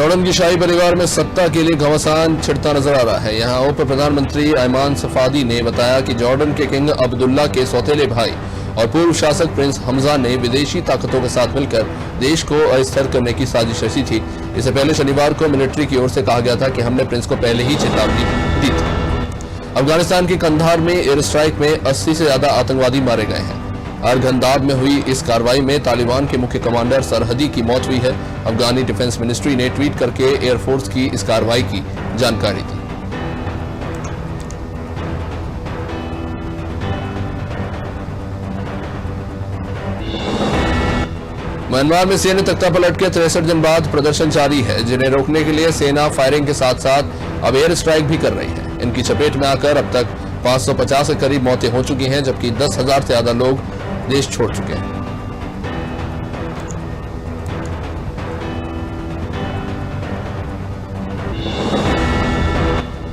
Jordan की शाही परिवार में सत्ता के लिए घमासान छिड़ता नजर आ रहा है। यहाँ उप प्रधानमंत्री अयमान सफादी ने बताया कि जॉर्डन के किंग अब्दुल्ला के सौतेले भाई और पूर्व शासक प्रिंस हमजा ने विदेशी ताकतों के साथ मिलकर देश को अस्थिर करने की साजिश रची थी। इससे पहले शनिवार को मिलिट्री की ओर से कहा गया था कि हमने प्रिंस को पहले ही चेतावनी दी थी। अफगानिस्तान के कंधार में एयर स्ट्राइक में 80 से ज्यादा आतंकवादी मारे गए हैं। अरगंदाब में हुई इस कार्रवाई में तालिबान के मुख्य कमांडर सरहदी की मौत हुई है। अफगानी डिफेंस मिनिस्ट्री ने ट्वीट करके एयरफोर्स की इस कार्रवाई की जानकारी दी। म्यांमार में सेना तख्तापलट के 63 दिन बाद प्रदर्शन जारी है, जिन्हें रोकने के लिए सेना फायरिंग के साथ साथ अब एयर स्ट्राइक भी कर रही है। इनकी चपेट में आकर अब तक 550 के करीब मौतें हो चुकी हैं, जबकि 10,000 से ज्यादा लोग देश छोड़ चुके हैं।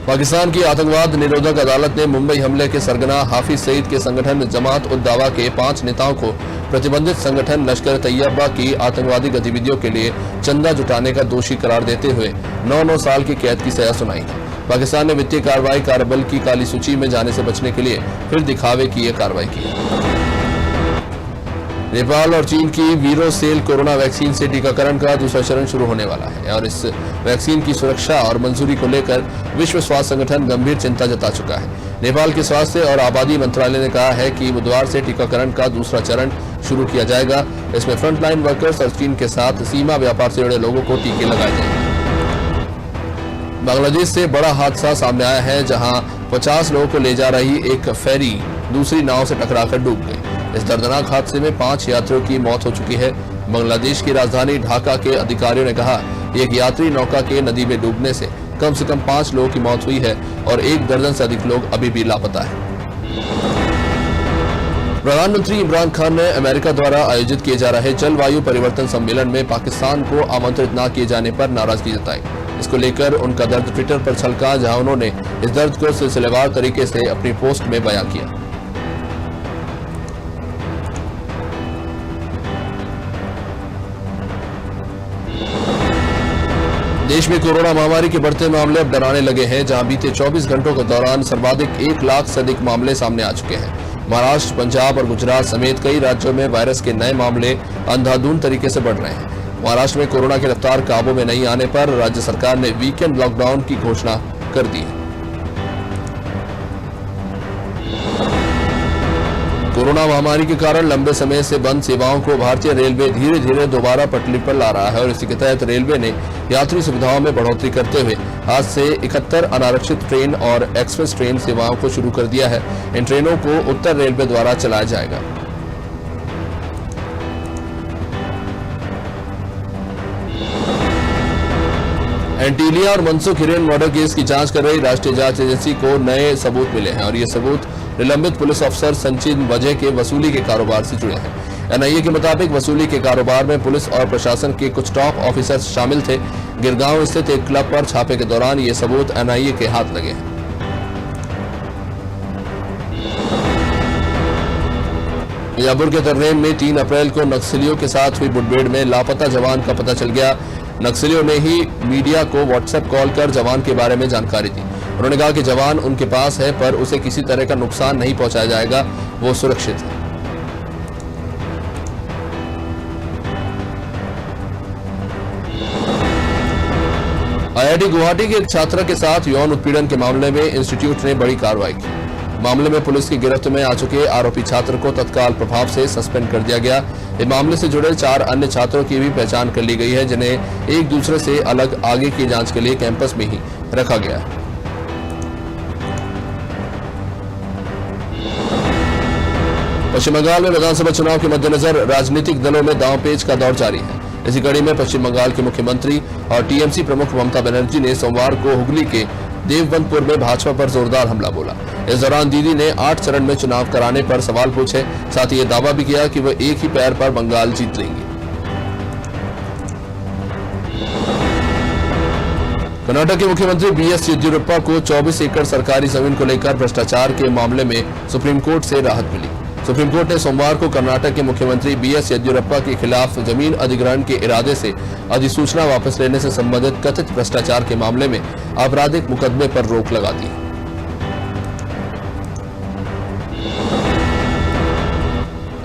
पाकिस्तान की आतंकवाद निरोधक अदालत ने मुंबई हमले के सरगना हाफिज सईद के संगठन जमात उद दावा के 5 नेताओं को प्रतिबंधित संगठन लश्कर तैयबा की आतंकवादी गतिविधियों के लिए चंदा जुटाने का दोषी करार देते हुए 9 साल की कैद की सजा सुनाई है। पाकिस्तान ने वित्तीय कार्रवाई कार्यबल की काली सूची में जाने से बचने के लिए फिर दिखावे की यह कार्रवाई की है। नेपाल और चीन की वीरोसेल कोरोना वैक्सीन से टीकाकरण का दूसरा चरण शुरू होने वाला है और इस वैक्सीन की सुरक्षा और मंजूरी को लेकर विश्व स्वास्थ्य संगठन गंभीर चिंता जता चुका है। नेपाल के स्वास्थ्य और आबादी मंत्रालय ने कहा है कि बुधवार से टीकाकरण का दूसरा चरण शुरू किया जाएगा। इसमें फ्रंटलाइन वर्कर्स और चीन के साथ सीमा व्यापार से जुड़े लोगों को टीके लगाए जाएंगे। बांग्लादेश से बड़ा हादसा सामने आया है, जहां 50 लोगों को ले जा रही एक फेरी दूसरी नाव से टकराकर डूब गई। इस दर्दनाक हादसे में 5 यात्रियों की मौत हो चुकी है। बांग्लादेश की राजधानी ढाका के अधिकारियों ने कहा एक यात्री नौका के नदी में डूबने से कम 5 लोगों की मौत हुई है और 1 दर्जन से अधिक लोग अभी भी लापता हैं। प्रधानमंत्री इमरान खान ने अमेरिका द्वारा आयोजित किए जा रहे जलवायु परिवर्तन सम्मेलन में पाकिस्तान को आमंत्रित न किए जाने पर नाराजगी जताई। इसको लेकर उनका दर्द ट्विटर पर छलका, जहां उन्होंने इस दर्द को सिलसिलेवार तरीके से अपनी पोस्ट में बयां किया। देश में कोरोना महामारी के बढ़ते मामले अब डराने लगे हैं, जहां बीते 24 घंटों के दौरान सर्वाधिक 1 लाख से अधिक मामले सामने आ चुके हैं। महाराष्ट्र, पंजाब और गुजरात समेत कई राज्यों में वायरस के नए मामले अंधाधुंध तरीके से बढ़ रहे हैं। महाराष्ट्र में कोरोना की रफ्तार काबू में नहीं आने पर राज्य सरकार ने वीकेंड लॉकडाउन की घोषणा कर दी है। कोरोना महामारी के कारण लंबे समय से बंद सेवाओं को भारतीय रेलवे धीरे धीरे दोबारा पटरी पर ला रहा है और इसी के तहत रेलवे ने यात्री सुविधाओं में बढ़ोतरी करते हुए आज से 71 अनारक्षित ट्रेन और एक्सप्रेस ट्रेन सेवाओं को शुरू कर दिया है। इन ट्रेनों को उत्तर रेलवे द्वारा चलाया जाएगा। एंटीलिया और मनसुख हिरेन मर्डर केस की जांच कर रही राष्ट्रीय जांच एजेंसी को नए सबूत मिले हैं और ये सबूत निलंबित पुलिस अफसर संचिन वजह के वसूली के कारोबार से जुड़े हैं। एनआईए के मुताबिक वसूली के कारोबार में पुलिस और प्रशासन के कुछ टॉप ऑफिसर्स शामिल थे। गिरगांव स्थित एक क्लब पर छापे के दौरान ये सबूत एनआईए के हाथ लगे हैं। मियापुर के तर्रेम में 3 अप्रैल को नक्सलियों के साथ हुई मुठभेड़ में लापता जवान का पता चल गया। नक्सलियों ने ही मीडिया को व्हाट्सएप कॉल कर जवान के बारे में जानकारी दी। उन्होंने कहा कि जवान उनके पास है, पर उसे किसी तरह का नुकसान नहीं पहुंचाया जाएगा, वो सुरक्षित है। आईआईटी गुवाहाटी के एक छात्रा के साथ यौन उत्पीड़न के मामले में इंस्टीट्यूट ने बड़ी कार्रवाई की। मामले में पुलिस की गिरफ्त में आ चुके आरोपी छात्र को तत्काल प्रभाव से सस्पेंड कर दिया गया। इस मामले से जुड़े 4 अन्य छात्रों की भी पहचान कर ली गई है, जिन्हें एक दूसरे से अलग आगे की जांच के लिए कैंपस में ही रखा गया है। पश्चिम बंगाल में विधानसभा चुनाव के मद्देनजर राजनीतिक दलों में दांवपेच का दौर जारी है। इसी कड़ी में पश्चिम बंगाल के मुख्यमंत्री और टीएमसी प्रमुख ममता बनर्जी ने सोमवार को हुगली के देवबंदपुर में भाजपा पर जोरदार हमला बोला। इस दौरान दीदी ने 8 चरण में चुनाव कराने पर सवाल पूछे। साथ ही ये दावा भी किया कि वह एक ही पैर पर बंगाल जीत लेंगी। कर्नाटक के मुख्यमंत्री बीएस येदियुरप्पा को 24 एकड़ सरकारी जमीन को लेकर भ्रष्टाचार के मामले में सुप्रीम कोर्ट से राहत मिली। सुप्रीम कोर्ट ने सोमवार को कर्नाटक के मुख्यमंत्री बीएस येदियुरप्पा के खिलाफ जमीन अधिग्रहण के इरादे से अधिसूचना वापस लेने से संबंधित कथित भ्रष्टाचार के मामले में आपराधिक मुकदमे पर रोक लगा दी।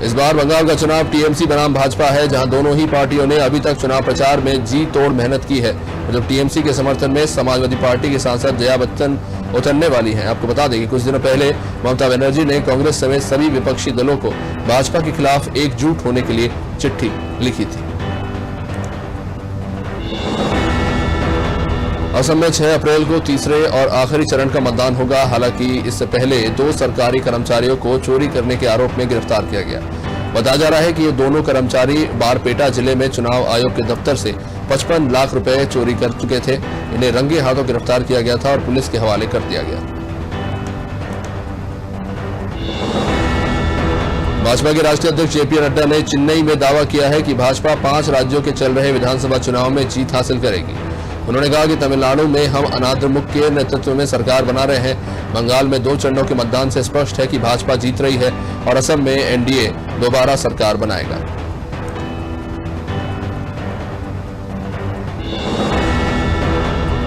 इस बार बंगाल का चुनाव टीएमसी बनाम भाजपा है, जहां दोनों ही पार्टियों ने अभी तक चुनाव प्रचार में जी तोड़ मेहनत की है। जब टीएमसी के समर्थन में समाजवादी पार्टी की सांसद जया बच्चन उतरने वाली हैं। आपको बता दें कि कुछ दिनों पहले ममता बनर्जी ने कांग्रेस समेत सभी विपक्षी दलों को भाजपा के खिलाफ एकजुट होने के लिए चिट्ठी लिखी थी। असम में 6 अप्रैल को तीसरे और आखिरी चरण का मतदान होगा। हालांकि इससे पहले 2 सरकारी कर्मचारियों को चोरी करने के आरोप में गिरफ्तार किया गया। बताया जा रहा है कि ये दोनों कर्मचारी बारपेटा जिले में चुनाव आयोग के दफ्तर से 55 लाख रुपए चोरी कर चुके थे। इन्हें रंगे हाथों गिरफ्तार किया गया था और पुलिस के हवाले कर दिया गया। भाजपा के राष्ट्रीय अध्यक्ष जेपी नड्डा ने चेन्नई में दावा किया है कि भाजपा 5 राज्यों के चल रहे विधानसभा चुनाव में जीत हासिल करेगी। उन्होंने कहा कि तमिलनाडु में हम अनाद्रमुख के नेतृत्व में सरकार बना रहे हैं। बंगाल में 2 चरणों के मतदान से स्पष्ट है कि भाजपा जीत रही है और असम में एनडीए दोबारा सरकार बनाएगा।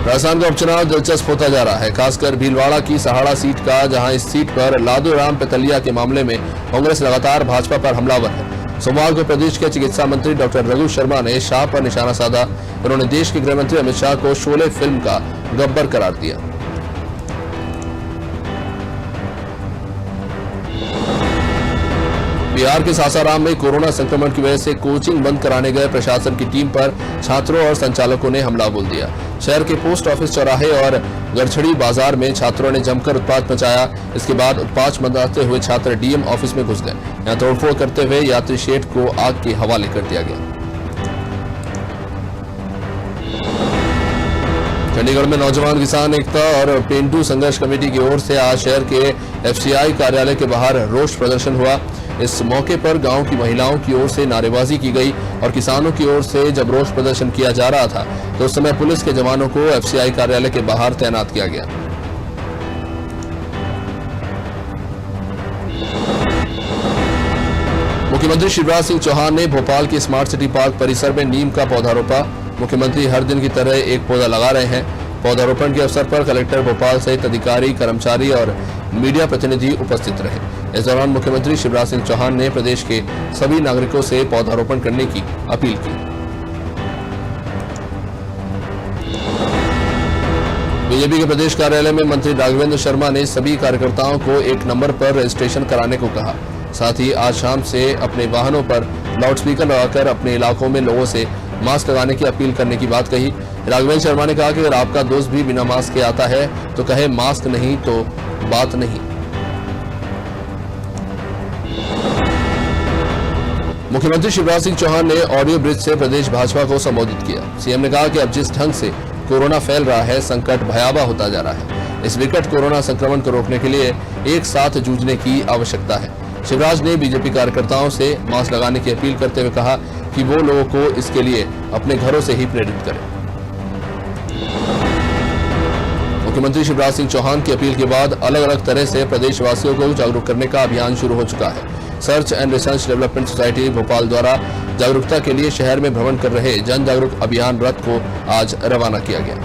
राजस्थान का उपचुनाव दिलचस्प होता जा रहा है, खासकर भीलवाड़ा की सहाड़ा सीट का, जहां इस सीट पर लादू राम पेतलिया के मामले में कांग्रेस लगातार भाजपा पर हमलावर है। सोमवार को प्रदेश के चिकित्सा मंत्री डॉक्टर रघु शर्मा ने शाह पर निशाना साधा। उन्होंने देश के गृह मंत्री अमित शाह को शोले फिल्म का गब्बर करार दिया। बिहार के सासाराम में कोरोना संक्रमण की वजह से कोचिंग बंद कराने गए प्रशासन की टीम पर छात्रों और संचालकों ने हमला बोल दिया। शहर के पोस्ट ऑफिस चौराहे और गड़छड़ी बाजार में छात्रों ने जमकर उत्पात मचाया। इसके बाद उत्पात मचाते हुए छात्र डीएम ऑफिस में घुस गए। यहां तोड़फोड़ करते हुए यात्री शेड को आग के हवाले कर दिया गया। चंडीगढ़ में नौजवान किसान एकता और पेंडू संघर्ष कमेटी की ओर से आज शहर के एफसीआई कार्यालय के बाहर रोष प्रदर्शन हुआ। इस मौके पर गांव की महिलाओं की ओर से नारेबाजी की गई और किसानों की ओर से जब रोष प्रदर्शन किया जा रहा था तो उस समय पुलिस के जवानों को एफसीआई कार्यालय के बाहर तैनात किया गया। मुख्यमंत्री शिवराज सिंह चौहान ने भोपाल के स्मार्ट सिटी पार्क परिसर में नीम का पौधा रोपा। मुख्यमंत्री हर दिन की तरह एक पौधा लगा रहे हैं। पौधारोपण के अवसर पर कलेक्टर भोपाल सहित अधिकारी, कर्मचारी और मीडिया प्रतिनिधि उपस्थित रहे। इस दौरान मुख्यमंत्री शिवराज सिंह चौहान ने प्रदेश के सभी नागरिकों से पौधारोपण करने की अपील की। बीजेपी के प्रदेश कार्यालय में मंत्री राघवेंद्र शर्मा ने सभी कार्यकर्ताओं को 1 नंबर पर रजिस्ट्रेशन कराने को कहा। साथ ही आज शाम से अपने वाहनों पर लाउडस्पीकर लगाकर अपने इलाकों में लोगों से मास्क लगाने की अपील करने की बात कही। राघवेंद्र शर्मा ने कहा कि अगर आपका दोस्त भी बिना मास्क के आता है तो कहे मास्क नहीं तो बात नहीं। मुख्यमंत्री शिवराज सिंह चौहान ने ऑडियो ब्रिज से प्रदेश भाजपा को संबोधित किया। सीएम ने कहा कि अब जिस ढंग से कोरोना फैल रहा है, संकट भयावह होता जा रहा है। इस विकट कोरोना संक्रमण को रोकने के लिए एक साथ जूझने की आवश्यकता है। शिवराज ने बीजेपी कार्यकर्ताओं से मास्क लगाने की अपील करते हुए कहा कि वो लोगों को इसके लिए अपने घरों से ही प्रेरित करें। मुख्यमंत्री शिवराज सिंह चौहान की अपील के बाद अलग अलग तरह से प्रदेशवासियों को जागरूक करने का अभियान शुरू हो चुका है। Search and research development society Bhopal द्वारा जागरूकता के लिए शहर में भ्रमण कर रहे जन जागरूक अभियान रथ को आज रवाना किया गया।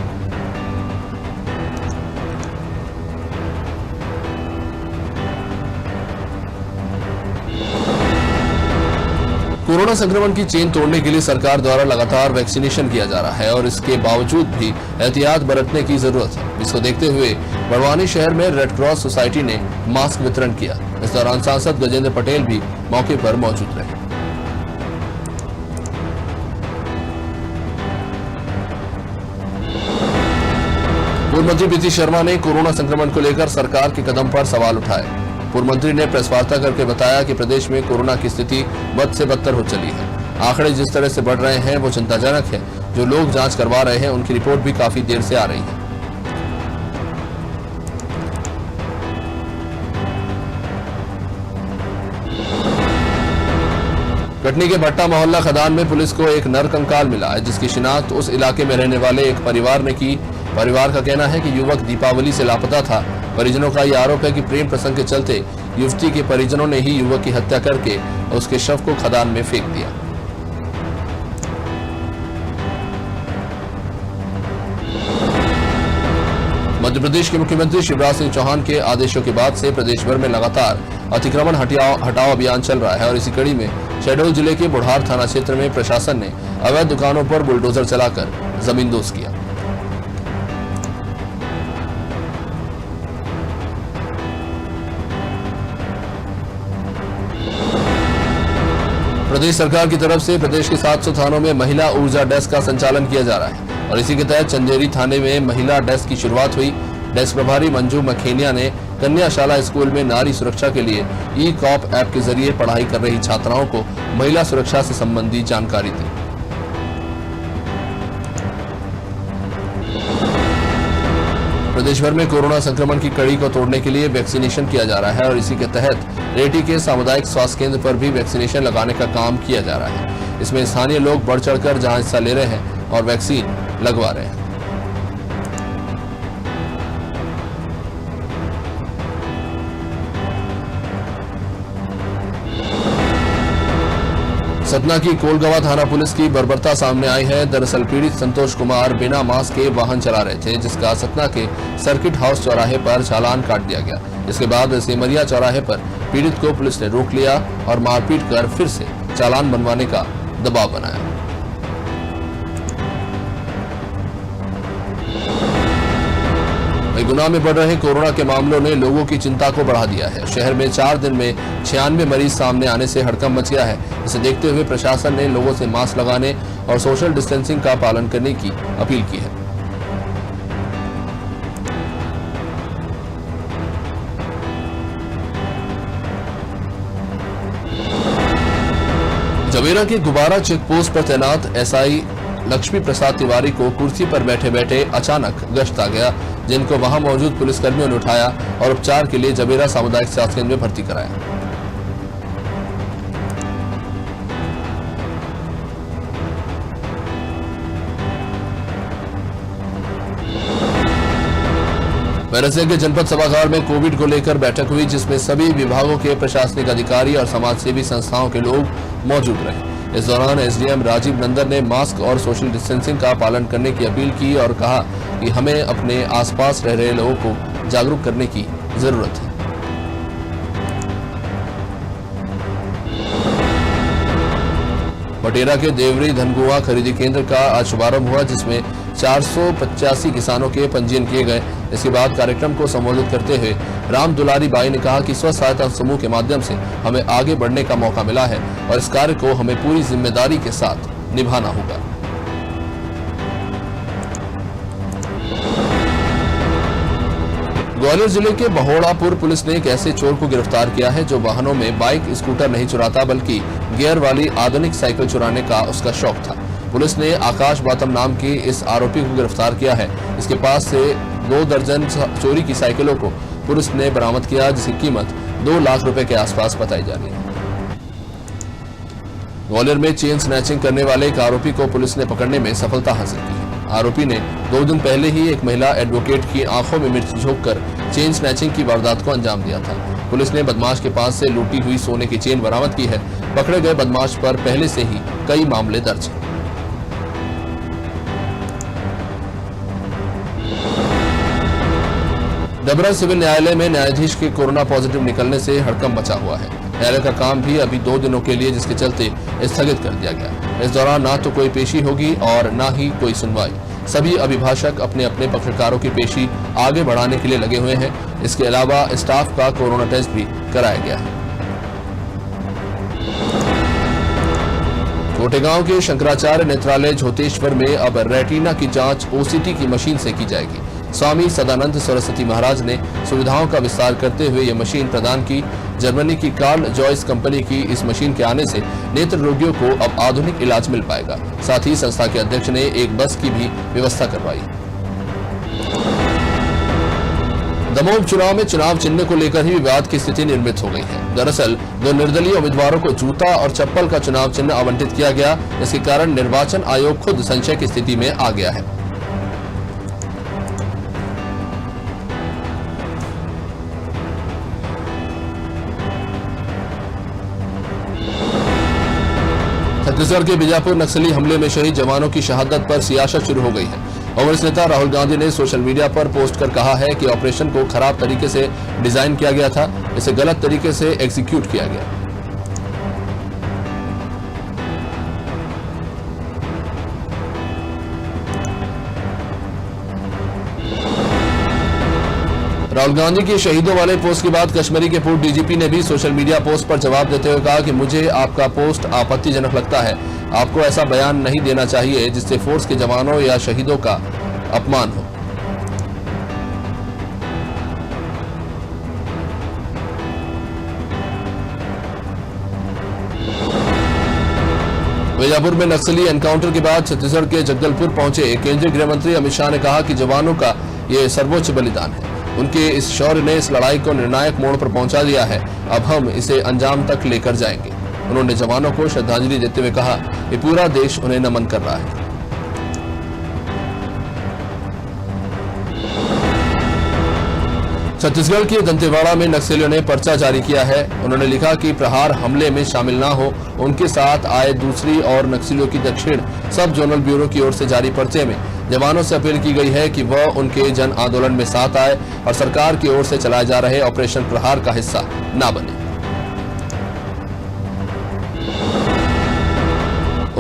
कोरोना संक्रमण की चेन तोड़ने के लिए सरकार द्वारा लगातार वैक्सीनेशन किया जा रहा है और इसके बावजूद भी एहतियात बरतने की जरूरत है। इसको देखते हुए बड़वानी शहर में रेड क्रॉस सोसाइटी ने मास्क वितरण किया। इस दौरान सांसद गजेंद्र पटेल भी मौके पर मौजूद रहे। पूर्व मंत्री प्रीति शर्मा ने कोरोना संक्रमण को लेकर सरकार के कदम पर सवाल उठाए। पूर्व मंत्री ने प्रेस वार्ता करके बताया कि प्रदेश में कोरोना की स्थिति बद से बदतर हो चली है। आंकड़े जिस तरह से बढ़ रहे हैं वो चिंताजनक है। जो लोग जांच करवा रहे हैं उनकी रिपोर्ट भी काफी देर से आ रही है। कटनी के भट्टा मोहल्ला खदान में पुलिस को एक नर कंकाल मिला है, जिसकी शिनाख्त उस इलाके में रहने वाले एक परिवार ने की। परिवार का कहना है कि युवक दीपावली से लापता था परिजनों का यह आरोप है कि प्रेम प्रसंग के चलते युवती के परिजनों ने ही युवक की हत्या करके उसके शव को खदान में फेंक दिया। मध्य प्रदेश के मुख्यमंत्री शिवराज सिंह चौहान के आदेशों के बाद से प्रदेश भर में लगातार अतिक्रमण हटाओ अभियान चल रहा है और इसी कड़ी में शहडोल जिले के बुढ़ार थाना क्षेत्र में प्रशासन ने अवैध दुकानों पर बुलडोजर चलाकर जमींदोज किया। प्रदेश सरकार की तरफ से प्रदेश के 700 थानों में महिला ऊर्जा डेस्क का संचालन किया जा रहा है और इसी के तहत चंदेरी थाने में महिला डेस्क की शुरुआत हुई। डेस्क प्रभारी मंजू मखेनिया ने कन्याशाला स्कूल में नारी सुरक्षा के लिए ई-कॉप ऐप के जरिए पढ़ाई कर रही छात्राओं को महिला सुरक्षा से संबंधी जानकारी दी। प्रदेश भर में कोरोना संक्रमण की कड़ी को तोड़ने के लिए वैक्सीनेशन किया जा रहा है और इसी के तहत रेटी के सामुदायिक स्वास्थ्य केंद्र पर भी वैक्सीनेशन लगाने का काम किया जा रहा है। इसमें स्थानीय लोग बढ़ चढ़कर जहां हिस्सा ले रहे हैं और वैक्सीन लगवा रहे हैं। सतना की कोलगवा थाना पुलिस की बर्बरता सामने आई है। दरअसल पीड़ित संतोष कुमार बिना मास्क के वाहन चला रहे थे, जिसका सतना के सर्किट हाउस चौराहे पर चालान काट दिया गया। इसके बाद सेमरिया चौराहे पर पीड़ित को पुलिस ने रोक लिया और मारपीट कर फिर से चालान बनवाने का दबाव बनाया। गुना में बढ़ रहे कोरोना के मामलों ने लोगों की चिंता को बढ़ा दिया है। शहर में 4 दिन में 96 मरीज सामने आने से हड़कंप मच गया है। इसे देखते हुए प्रशासन ने लोगों से मास्क लगाने और सोशल डिस्टेंसिंग का पालन करने की अपील की है। जवेरा के गुबारा चेक पोस्ट पर तैनात एसआई लक्ष्मी प्रसाद तिवारी को कुर्सी पर बैठे बैठे अचानक गश्त आ गया, जिनको वहां मौजूद पुलिसकर्मियों ने उठाया और उपचार के लिए जवेरा सामुदायिक स्वास्थ्य केंद्र में भर्ती कराया। बैरसिया के जनपद सभागार में कोविड को लेकर बैठक हुई, जिसमें सभी विभागों के प्रशासनिक अधिकारी और समाजसेवी संस्थाओं के लोग मौजूद रहे। इस दौरान एसडीएम राजीव नंदन ने मास्क और सोशल डिस्टेंसिंग का पालन करने की अपील की और कहा कि हमें अपने आसपास रह रहे लोगों को जागरूक करने की जरूरत है। बटेरा के देवरी धनगुआ खरीदी केंद्र का आज शुभारंभ हुआ, जिसमें 485 किसानों के पंजीयन किए गए। इसके बाद कार्यक्रम को संबोधित करते हुए राम दुलारी बाई ने कहा कि स्व सहायता समूह के माध्यम से हमें आगे बढ़ने का मौका मिला है और इस कार्य को हमें पूरी जिम्मेदारी के साथ निभाना होगा। ग्वालियर जिले के बहोड़ापुर पुलिस ने एक ऐसे चोर को गिरफ्तार किया है जो वाहनों में बाइक स्कूटर नहीं चुराता, बल्कि गियर वाली आधुनिक साइकिल चुराने का उसका शौक था। पुलिस ने आकाश बातम नाम के इस आरोपी को गिरफ्तार किया है। इसके पास से 2 दर्जन चोरी की साइकिलों को पुलिस ने बरामद किया, जिसकी कीमत 2 लाख रुपए के आसपास बताई जा रही है। ग्वालियर में चेन स्नैचिंग करने वाले एक आरोपी को पुलिस ने पकड़ने में सफलता हासिल की है। आरोपी ने 2 दिन पहले ही एक महिला एडवोकेट की आंखों में मिर्च झोंककर चेन स्नैचिंग की वारदात को अंजाम दिया था। पुलिस ने बदमाश के पास से लूटी हुई सोने की चेन बरामद की है। पकड़े गए बदमाश पर पहले से ही कई मामले दर्ज हैं। डबरा सिविल न्यायालय में न्यायाधीश के कोरोना पॉजिटिव निकलने से हड़कंप मचा हुआ है। न्यायालय का काम भी अभी 2 दिनों के लिए, जिसके चलते स्थगित कर दिया गया। इस दौरान ना तो कोई पेशी होगी और ना ही कोई सुनवाई। सभी अभिभाषक अपने अपने पक्षकारों की पेशी आगे बढ़ाने के लिए लगे हुए हैं। इसके अलावा स्टाफ का कोरोना टेस्ट भी कराया गया है। कोटेगांव के शंकराचार्य नेत्रालय झोतेश्वर में अब रेटिना की जांच ओसीटी की मशीन से की जाएगी। स्वामी सदानंद सरस्वती महाराज ने सुविधाओं का विस्तार करते हुए यह मशीन प्रदान की। जर्मनी की कार्ल जॉयस कंपनी की इस मशीन के आने से नेत्र रोगियों को अब आधुनिक इलाज मिल पाएगा। साथ ही संस्था के अध्यक्ष ने एक बस की भी व्यवस्था करवाई। दमोह उपचुनाव में चुनाव चिन्ह को लेकर ही विवाद की स्थिति निर्मित हो गई है। दरअसल 2 निर्दलीय उम्मीदवारों को जूता और चप्पल का चुनाव चिन्ह आवंटित किया गया। इसके कारण निर्वाचन आयोग खुद संशय की स्थिति में आ गया है। छत्तीसगढ़ के बीजापुर नक्सली हमले में शहीद जवानों की शहादत पर सियासत शुरू हो गई है। कांग्रेस नेता राहुल गांधी ने सोशल मीडिया पर पोस्ट कर कहा है कि ऑपरेशन को खराब तरीके से डिजाइन किया गया था, इसे गलत तरीके से एग्जीक्यूट किया गया। राहुल गांधी की शहीदों वाले पोस्ट के बाद कश्मीरी के पूर्व डीजीपी ने भी सोशल मीडिया पोस्ट पर जवाब देते हुए कहा कि मुझे आपका पोस्ट आपत्तिजनक लगता है। आपको ऐसा बयान नहीं देना चाहिए जिससे फोर्स के जवानों या शहीदों का अपमान हो। बीजापुर में नक्सली एनकाउंटर के बाद छत्तीसगढ़ के जगदलपुर पहुंचे केंद्रीय गृह मंत्री अमित शाह ने कहा कि जवानों का ये सर्वोच्च बलिदान है। उनके इस शौर्य ने इस लड़ाई को निर्णायक मोड़ पर पहुंचा दिया है। अब हम इसे अंजाम तक लेकर जाएंगे। उन्होंने जवानों को श्रद्धांजलि देते हुए कहा कि पूरा देश उन्हें नमन कर रहा है। छत्तीसगढ़ के दंतेवाड़ा में नक्सलियों ने पर्चा जारी किया है। उन्होंने लिखा कि प्रहार हमले में शामिल न हो। उनके साथ आए दूसरी और नक्सलियों की दक्षिण सब जोनल ब्यूरो की ओर से जारी पर्चे में जवानों से अपील की गई है कि वह उनके जन आंदोलन में साथ आए और सरकार की ओर से चलाए जा रहे ऑपरेशन प्रहार का हिस्सा न बने।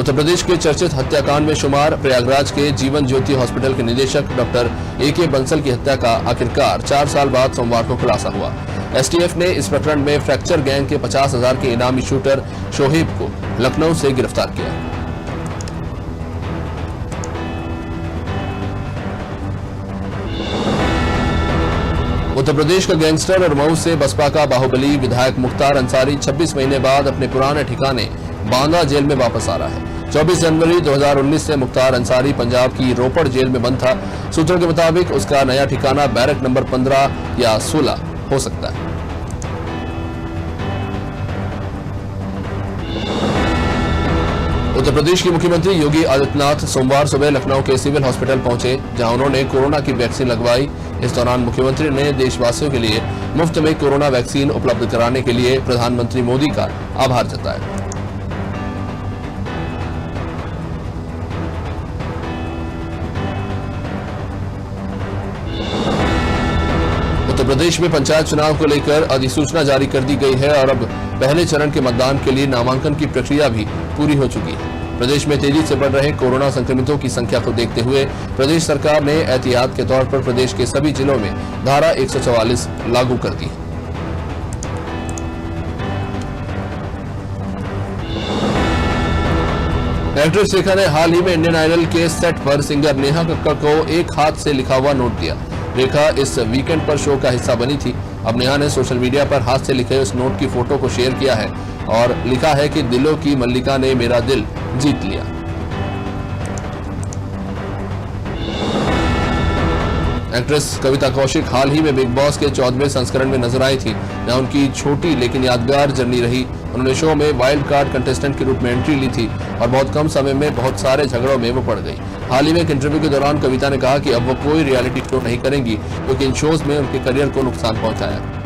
उत्तर प्रदेश के चर्चित हत्याकांड में शुमार प्रयागराज के जीवन ज्योति हॉस्पिटल के निदेशक डॉक्टर ए.के. बंसल की हत्या का आखिरकार 4 साल बाद सोमवार को खुलासा हुआ। एसटीएफ ने इस प्रकरण में फ्रैक्चर गैंग के 50,000 के इनामी शूटर शोहेब को लखनऊ से गिरफ्तार किया। उत्तर प्रदेश का गैंगस्टर और मऊ से बसपा का बाहुबली विधायक मुख्तार अंसारी 26 महीने बाद अपने पुराने ठिकाने बांदा जेल में वापस आ रहा है। 24 जनवरी 2019 से मुख्तार अंसारी पंजाब की रोपड़ जेल में बंद था। सूत्रों के मुताबिक उसका नया ठिकाना बैरक नंबर 15 या 16 हो सकता है। उत्तर प्रदेश के मुख्यमंत्री योगी आदित्यनाथ सोमवार सुबह लखनऊ के सिविल हॉस्पिटल पहुंचे, जहां उन्होंने कोरोना की वैक्सीन लगवाई। इस दौरान मुख्यमंत्री ने देशवासियों के लिए मुफ्त में कोरोना वैक्सीन उपलब्ध कराने के लिए प्रधानमंत्री मोदी का आभार जताया। उत्तर प्रदेश में पंचायत चुनाव को लेकर अधिसूचना जारी कर दी गई है और अब पहले चरण के मतदान के लिए नामांकन की प्रक्रिया भी पूरी हो चुकी है। प्रदेश में तेजी से बढ़ रहे कोरोना संक्रमितों की संख्या को देखते हुए प्रदेश सरकार ने एहतियात के तौर पर प्रदेश के सभी जिलों में धारा 144 लागू कर दी। एक्ट्रेस रेखा ने हाल ही में इंडियन आइडल के सेट पर सिंगर नेहा कक्कड़ को एक हाथ से लिखा हुआ नोट दिया। रेखा इस वीकेंड पर शो का हिस्सा बनी थी। अब नेहा ने सोशल मीडिया पर हाथ से लिखे उस नोट की फोटो को शेयर किया है और लिखा है कि दिलों की मल्लिका ने मेरा दिल जीत लिया। एक्ट्रेस कविता कौशिक हाल ही में बिग बॉस के 14वें संस्करण में नजर आई थी, जहां उनकी छोटी लेकिन यादगार जर्नी रही। उन्होंने शो में वाइल्ड कार्ड कंटेस्टेंट के रूप में एंट्री ली थी और बहुत कम समय में बहुत सारे झगड़ों में वो पड़ गई। हाल ही में एक इंटरव्यू के दौरान कविता ने कहा कि अब वो कोई रियलिटी शो नहीं करेंगी क्योंकि इन शोज में उनके करियर को नुकसान पहुंचाया।